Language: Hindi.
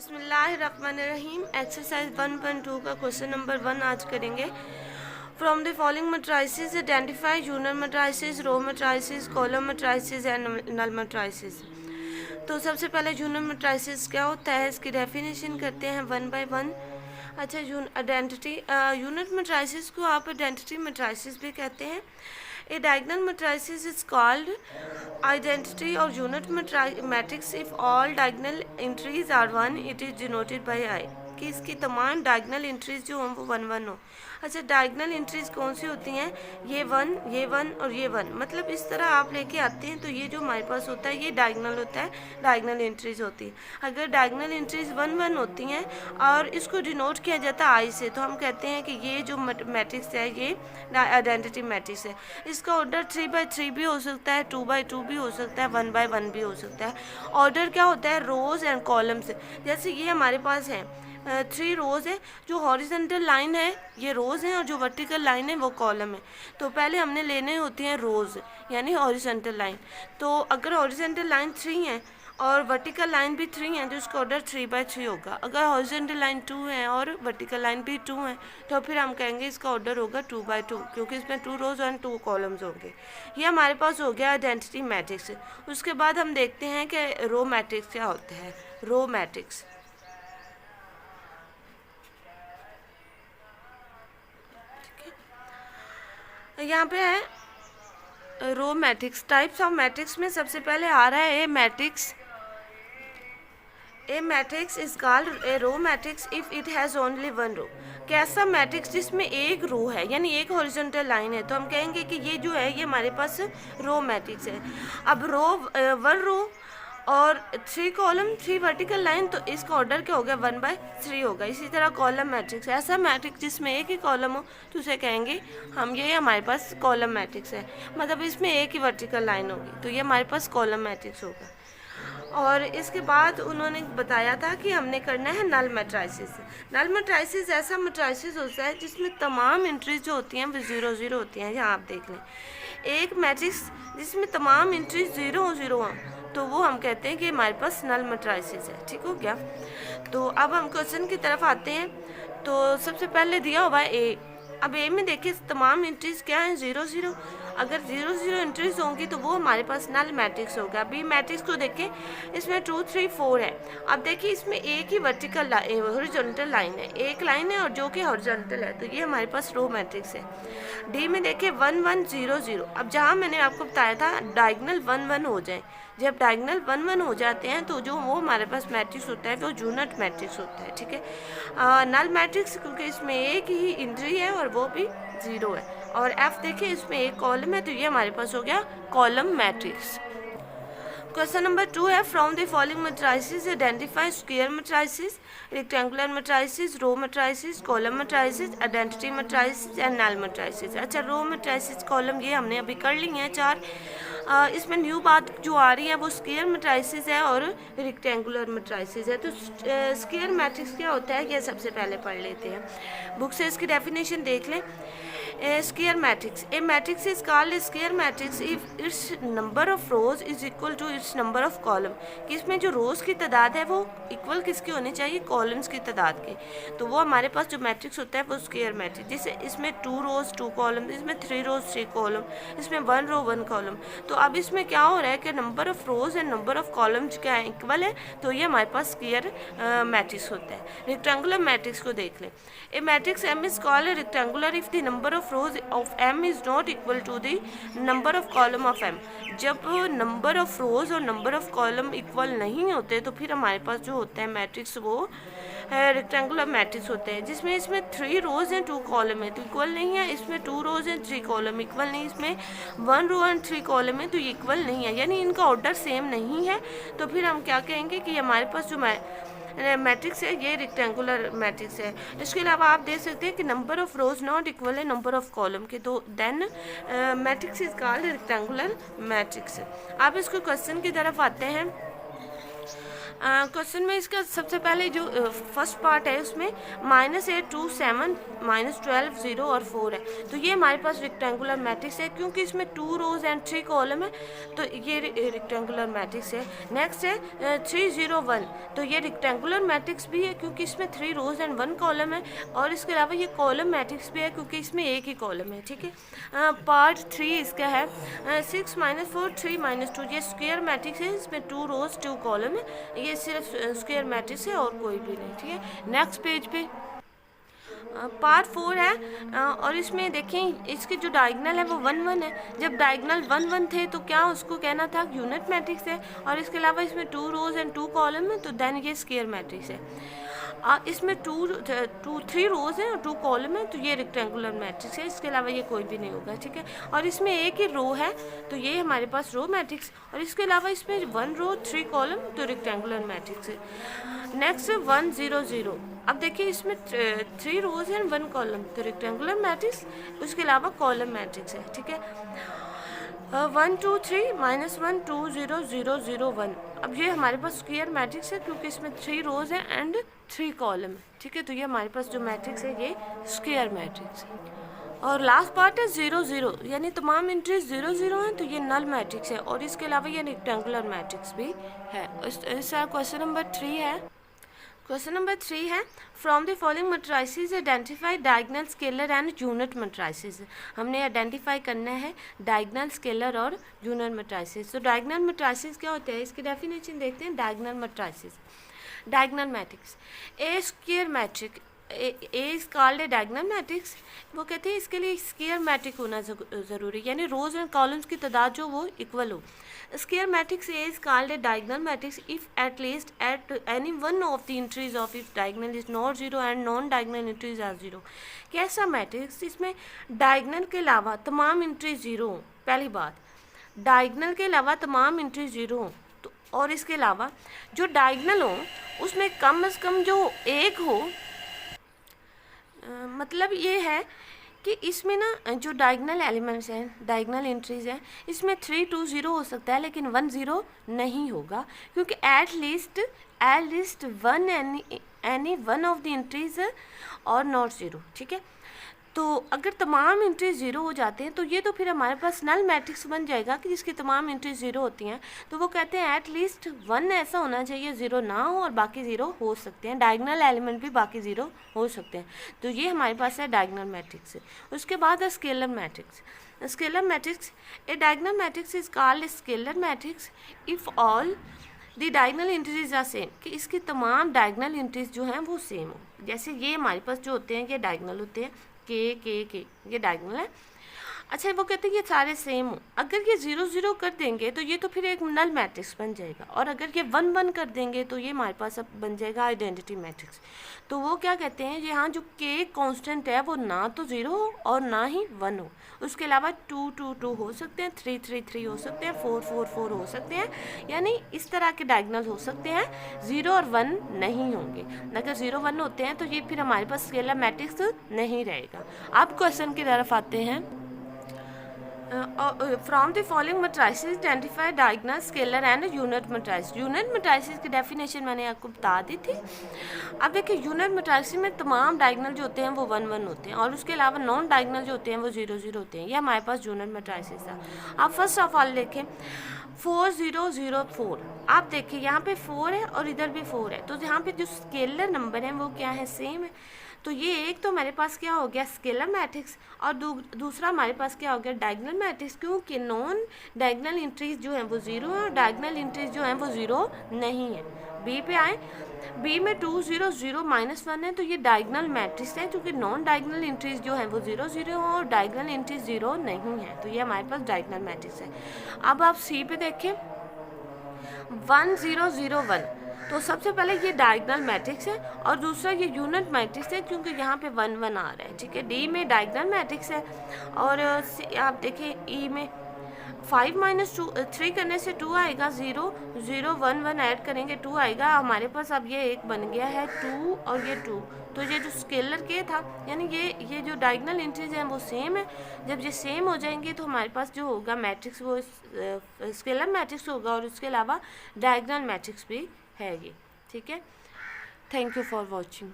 बिस्मिल्लाहिर्रहमानिर्रहीम। एक्सरसाइज 1.2 का क्वेश्चन नंबर 1 आज करेंगे। From the following matrices identify unit matrices, row matrices, column matrices and null matrices. तो सबसे पहले यूनिट मैट्रिसेस क्या होता है, इसकी डेफिनेशन करते हैं वन बाय वन। अच्छा, आइडेंटिटी यूनिट मैट्रिसेस को आप आइडेंटिटी मैट्रिसेस भी कहते हैं। A diagonal matrices is called identity or unit matrix if all diagonal entries are 1, it is denoted by I। कि इसकी तमाम डायगनल एंट्रीज जो हों वो 1 1 हो। अच्छा, डायगनल एंट्रीज कौन सी होती हैं? ये 1, ये 1 और ये 1। मतलब इस तरह आप लेके आते हैं तो ये जो हमारे पास होता है ये डायगनल होता है, डायगनल एंट्रीज होती है। अगर डायगनल एंट्रीज 1 1 होती हैं और इसको डिनोट किया जाता है आई से, तो हम कहते हैं कि ये जो मैट्रिक्स है ये आइडेंटिटी मैट्रिक्स है। इसका ऑर्डर 3x3 भी हो सकता है, 2x2 भी हो सकता है, 1x1 भी हो सकता है। ऑर्डर क्या होता है? रोज एंड कॉलम्स। जैसे ये हमारे पास है 3 रोज़ है, जो हॉरिजॉन्टल लाइन है ये रोज़ है और जो वर्टिकल लाइन है वो कॉलम है। तो पहले हमने लेने होती हैं रोज़ यानी हॉरिजॉन्टल लाइन। तो अगर हॉरिजॉन्टल लाइन 3 है और वर्टिकल लाइन भी 3 है तो उसका ऑर्डर 3x3 होगा। अगर हॉरिजॉन्टल लाइन 2 है और वर्टिकल लाइन भी 2 है तो फिर हम कहेंगे इसका ऑर्डर होगा 2x2, क्योंकि इसमें 2 रोज़ और 2 कॉलम्स होंगे। ये हमारे पास हो गया आइडेंटिटी मैट्रिक्स। उसके बाद हम देखते हैं कि रो मैट्रिक्स क्या होता है। रो मैट्रिक्स यहाँ पे है row matrix. Types of matrix में सबसे पहले आ रहा है a matrix. A matrix is called a row matrix if it has only one row. कैसा मैट्रिक्स जिसमें एक रो है यानी एक हॉरिजॉन्टल लाइन है, तो हम कहेंगे कि ये जो है ये हमारे पास रो मैट्रिक्स है। अब रो 1 रो और 3 कॉलम 3 वर्टिकल लाइन, तो इसका ऑर्डर क्या होगा? 1/3 होगा। इसी तरह कॉलम मैट्रिक्स, ऐसा मैट्रिक्स जिसमें एक ही कॉलम हो तो उसे कहेंगे हम, ये हमारे पास कॉलम मैट्रिक्स है। मतलब इसमें एक ही वर्टिकल लाइन होगी तो ये हमारे पास कॉलम मैट्रिक्स होगा। और इसके बाद उन्होंने बताया था कि हमने करना है नल मैट्रिसेस। नल मैट्रिसेस ऐसा मैट्रिसेस होता है जिसमें तमाम एंट्रीज जो होती हैं वो 0 0 होती हैं। यहाँ आप देख लें, एक मैट्रिक्स जिसमें तमाम एंट्रीज 0 0 हों तो वो हम कहते हैं कि हमारे पास नल मैट्रिसेस है। ठीक हो गया? तो अब हम क्वेश्चन की तरफ आते हैं। तो सबसे पहले दिया हुआ है ए। अब ए में देखिए तमाम एंट्रीज क्या हैं? 0 0। अगर 0 0 एंट्रीज होंगी तो वो हमारे पास नल मैट्रिक्स होगा। बी मैट्रिक्स को देखें, इसमें 2 3 4 है। अब देखिए इसमें एक ही वर्टिकल हॉरिजॉन्टल लाइन है, एक लाइन है और जो कि हॉरिजॉन्टल है, तो ये हमारे पास रो मैट्रिक्स है। डी में देखिए 1 1 0 0। अब जहाँ मैंने आपको बताया था डायगनल 1 1 हो जाए, जब डायगनल 1 1 हो जाते हैं तो जो वो हमारे पास मैट्रिक्स होता है वो यूनिट मैट्रिक्स होता है। ठीक है? नल मैट्रिक्स क्योंकि इसमें एक ही एंट्री है और वो भी 0 है। और एफ देखिए इसमें एक कॉलम है तो ये हमारे पास हो गया कॉलम मैट्रिक्स। क्वेश्चन नंबर 2 है from the following matrices identify square matrices, rectangular matrices, row matrices, column matrices, identity matrices and null matrices. अच्छा, रो मैट्रिसेस कॉलम ये हमने अभी कर ली हैं 4। इसमें न्यू बात जो आ रही है वो स्क्वायर मैट्रिसेस है और रेक्टेंगुलर मैट्रिसेस है। तो स्क्वायर मैट्रिक्स क्या होता है ये सबसे पहले पढ़ लेते हैं। बुक से इसकी डेफिनेशन देख लें। Square matrix, a matrix is called square matrix if its number of rows is equal to its number of column. कि इसमें जो रोज की तादाद है वो इक्वल किसकी होनी चाहिए? कॉलम्स की तादाद के। तो वो हमारे पास जो मैट्रिक्स होता है वो स्क्वायर मैट्रिक्स। जैसे इसमें 2 रोज 2 कॉलम, इसमें 3 रोज 3 कॉलम, इसमें 1 रो 1 कॉलम। तो अब इसमें क्या हो रहा है कि number of rose and number of columns क्या है? इक्वल है, तो ये हमारे पास स्क्वायर मैट्रिक्स होता है। रेक्टेंगुलर मैट्रिक्स को देख लें। A matrix M is called rectangular if the number of rows of M is not equal to the number of column of M. जब नंबर ऑफ रोज और नंबर ऑफ कॉलम इक्वल नहीं होते तो फिर हमारे पास जो होता है मैट्रिक्स वो रेक्टेंगुलर मैट्रिक्स होते हैं। जिसमें इसमें 3 रोज हैं 2 कॉलम है तो इक्वल नहीं है, इसमें 2 रोज हैं 3 कॉलम इक्वल नहीं, इसमें 1 रो एंड 3 कॉलम है तो ये इक्वल नहीं है, यानी इनका ऑर्डर सेम नहीं है। तो फिर हम क्या कहेंगे कि हमारे पास जो मैट्रिक्स है ये रेक्टेंगुलर मैट्रिक्स है। इसके अलावा आप देख सकते हैं कि number of rows not equal है नंबर ऑफ कॉलम के, तो then matrix is called rectangular matrix. आप इसको क्वेश्चन की तरफ आते हैं। क्वेश्चन में इसका सबसे पहले जो फर्स्ट पार्ट है उसमें -8 2 7 -12 0 और 4 है, तो ये हमारे पास रेक्टेंगुलर मैट्रिक्स है क्योंकि इसमें 2 रोज एंड 3 कॉलम है, तो ये रेक्टेंगुलर मैट्रिक्स है। नेक्स्ट है 3 0 1, तो ये रेक्टेंगुलर मैट्रिक्स भी है क्योंकि इसमें 3 रोज एंड 1 कॉलम है, और इसके अलावा ये कॉलम मैट्रिक्स भी है क्योंकि इसमें एक ही कॉलम है। ठीक है, पार्ट 3 इसका है 6 -4 3 -2, ये स्क्वायर मैट्रिक्स है, इसमें 2 रोज 2 कॉलम है, ये सिर्फ स्क्वायर मैट्रिक्स है और कोई भी नहीं। ठीक है, नेक्स्ट पेज पे पार्ट 4 है, और इसमें देखें इसकी जो डायगनल है वो 1 1 है। जब डायगनल 1 1 थे तो क्या उसको कहना था यूनिट मैट्रिक्स है, और इसके अलावा इसमें 2 रोज एंड 2 कॉलम है, तो देन ये स्क्वायर मैट्रिक्स है। इसमें 3 रोज हैं और 2 कॉलम है, तो ये रेक्टेंगुलर मैट्रिक्स है, इसके अलावा ये कोई भी नहीं होगा। ठीक है, और इसमें एक ही रो है, तो ये हमारे पास रो मैट्रिक्स, और इसके अलावा इसमें 1 रो 3 कॉलम, तो रेक्टेंगुलर मैट्रिक्स है। नेक्स्ट 1 0 0, अब देखिए इसमें 3 रोज हैं 1 कॉलम, तो रेक्टेंगुलर मैट्रिक्स, उसके अलावा कॉलम मैट्रिक्स है। ठीक है, 1 2 3 -1 2 0 0 0 1, अब ये हमारे पास स्क्वायर मैट्रिक्स है क्योंकि इसमें 3 रोज हैं एंड 3 कॉलम है। ठीक है, तो ये हमारे पास जो मैट्रिक्स है ये स्क्वायर मैट्रिक्स है। और लास्ट पार्ट है 0 0, यानी तमाम एंट्रीज 0 0 हैं, तो ये नल मैट्रिक्स है, और इसके अलावा ये रेक्टेंगुलर मैट्रिक्स भी है। इसका क्वेश्चन नंबर 3 है। क्वेश्चन नंबर 3 है, from the following matrices identify diagonal scalar and unit matrices. हमने आइडेंटिफाई करना है डायगोनल स्केलर और यूनिट मैट्रिसेस। तो डायगोनल मैट्रिसेस क्या होते हैं, इसकी डेफिनेशन देखते हैं। Diagonal matrices, diagonal matrix, a square matrix, A is called a diagonal matrix. वो कहते हैं इसके लिए स्क्वायर मैट्रिक होना ज़रूरी, यानी रोज एंड कॉलम्स की तादाद जो वो इक्वल हो। Square matrix A is called a diagonal matrix if at least at any one of the entries of its diagonal is not zero and non-diagonal entries are zero। कैसा मैट्रिक्स इसमें डायगनल के अलावा तमाम एंट्री जीरो हो। पहली बात, डायगनल के अलावा तमाम एंट्री जीरो हो, तो और इसके अलावा जो डायगनल हो उसमें कम से कम जो एक हो, मतलब ये है कि इसमें ना जो डायगनल एलिमेंट्स हैं, डायगनल एंट्रीज हैं, इसमें 3 2 0 हो सकता है लेकिन 1 0 नहीं होगा, क्योंकि at least one any one of the entries और नॉट ज़ीरो। ठीक है, तो अगर तमाम एंट्रीज ज़ीरो हो जाते हैं तो ये तो फिर हमारे पास नल मैट्रिक्स बन जाएगा कि जिसकी तमाम एंट्रीज ज़ीरो होती हैं। तो वो कहते हैं एट लीस्ट 1 ऐसा होना चाहिए ज़ीरो ना हो और बाकी ज़ीरो हो सकते हैं, डायगनल एलिमेंट भी बाकी ज़ीरो हो सकते हैं। तो ये हमारे पास है डायगनल मैट्रिक्स। उसके बाद है scalar matrix. Scalar matrix, a diagonal matrix is called scalar matrix if all the diagonal entries are same, कि इसकी तमाम डायगनल एंट्रीज जो हैं वो सेम हो। जैसे ये हमारे पास जो होते हैं ये डायगनल होते हैं, के ये डायगनल है। अच्छा, वो कहते हैं ये सारे सेम हो। अगर ये 0 0 कर देंगे तो ये तो फिर एक नल मैट्रिक्स बन जाएगा, और अगर ये 1 1 कर देंगे तो ये हमारे पास अब बन जाएगा आइडेंटिटी मैट्रिक्स। तो वो क्या कहते हैं, यहाँ जो के कांस्टेंट है वो ना तो 0 हो और ना ही 1 हो। उसके अलावा 2 2 2 हो सकते हैं, 3 3 3 हो सकते हैं, 4 4 4 हो सकते हैं, यानी इस तरह के डायगनल हो सकते हैं। 0 और 1 नहीं होंगे। अगर 0 1 होते हैं तो ये फिर हमारे पास स्केलर मैट्रिक्स नहीं रहेगा। अब क्वेश्चन की तरफ आते हैं। From the following matrices identify diagonal scalar and unit matrices. Unit matrices की डेफिनेशन मैंने आपको बता दी थी। अब देखिए यूनिट मैट्रिसेस में तमाम डायगोनल जो होते हैं वो 1 1 होते हैं, और उसके अलावा नॉन डायगोनल जो होते हैं वो 0 0 होते हैं। ये हमारे पास यूनिट मैट्रिसेस था। अब फर्स्ट ऑफ ऑल देखें 4 0 0 4। आप देखिए यहाँ पे 4 है और इधर भी 4 है, तो यहाँ पे जो स्केलर नंबर हैं वो क्या है, सेम है। तो ये एक तो हमारे पास क्या हो गया स्केलर मैट्रिक्स, और दूसरा हमारे पास क्या हो गया डायगोनल मैट्रिक्स, क्योंकि नॉन डायगोनल एंट्रीज जो हैं वो 0 है और डायगोनल एंट्रीज जो हैं वो 0 नहीं है। बी पे आए, बी में 2 0 0 -1 है, तो ये डायगोनल मैट्रिक्स है, क्योंकि नॉन डायगोनल एंट्रीज जो हैं वो 0 0 है और डायगोनल एंट्रीज 0 नहीं है, तो ये हमारे पास डायगोनल मैट्रिक्स है। अब आप सी पे देखें 1 0 0 1, तो सबसे पहले ये डायगोनल मैट्रिक्स है और दूसरा ये यूनिट मैट्रिक्स है, क्योंकि यहाँ पे 1 1 आ रहा है। ठीक है, डी में डायगोनल मैट्रिक्स है, और आप देखें ई में 5 - 3 करने से 2 आएगा, 0 0 1 1 ऐड करेंगे 2 आएगा हमारे पास। अब ये एक बन गया है 2 और ये 2, तो ये जो स्केलर के था, यानी ये जो डायगोनल एंट्रीज हैं वो सेम है। जब ये सेम हो जाएंगे तो हमारे पास जो होगा मैट्रिक्स वो स्केलर मैट्रिक्स होगा, और उसके अलावा डायगोनल मैट्रिक्स भी है ये। ठीक है, थैंक यू फॉर वॉचिंग।